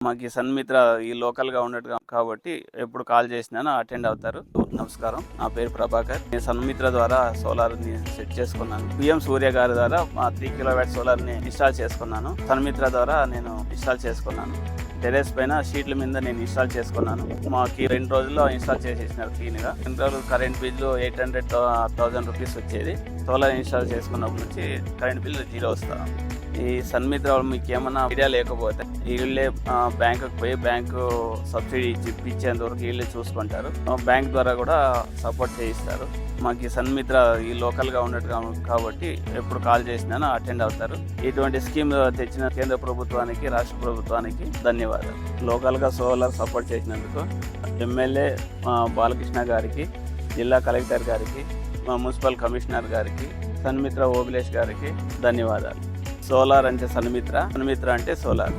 మాకు ఈ సన్మిత్ర ఈ లోకల్గా ఉన్నట్టు కాబట్టి ఎప్పుడు కాల్ చేసినా అటెండ్ అవుతారు. నమస్కారం, నా పేరు ప్రభాకర్. నేను సన్మిత్ర ద్వారా సోలార్ని సెట్ చేసుకున్నాను. పిఎం సూర్య గారి ద్వారా 3 కిలోవాట్ సోలార్ని ఇన్స్టాల్ చేసుకున్నాను. సన్మిత్ర ద్వారా నేను ఇన్స్టాల్ చేసుకున్నాను. టెరెస్ పైన షీట్ల మీద నేను ఇన్స్టాల్ చేసుకున్నాను. మాకు 2 రోజుల్లో ఇన్స్టాల్ చేసేసినారు క్లీన్గా. 2 రోజులు కరెంట్ బిల్లు 800,000 రూపీస్ వచ్చేది. సోలార్ ఇన్స్టాల్ చేసుకున్నప్పటి నుంచి కరెంట్ బిల్లు 0 వస్తాను. ఈ సన్మిత్ర మీకు ఏమన్నా ఐడియా లేకపోతే వీళ్ళే బ్యాంకుకి పోయి బ్యాంకు సబ్సిడీ ఇప్పించేంత వరకు వీళ్ళే చూసుకుంటారు. బ్యాంక్ ద్వారా కూడా సపోర్ట్ చేయిస్తారు. మాకు ఈ సన్మిత్ర ఈ లోకల్గా ఉన్నట్టు కాబట్టి ఎప్పుడు కాల్ చేసినా అటెండ్ అవుతారు. ఇటువంటి స్కీమ్ తెచ్చిన కేంద్ర ప్రభుత్వానికి, రాష్ట్ర ప్రభుత్వానికి ధన్యవాదాలు. లోకల్గా సోలార్ సపోర్ట్ చేసినందుకు ఎమ్మెల్యే బాలకృష్ణ గారికి, జిల్లా కలెక్టర్ గారికి, మున్సిపల్ కమిషనర్ గారికి, సన్మిత్ర ఓబిలేష్ గారికి ధన్యవాదాలు. సోలార్ అంటే సన్మిత్ర, సన్మిత్ర అంటే సోలార్.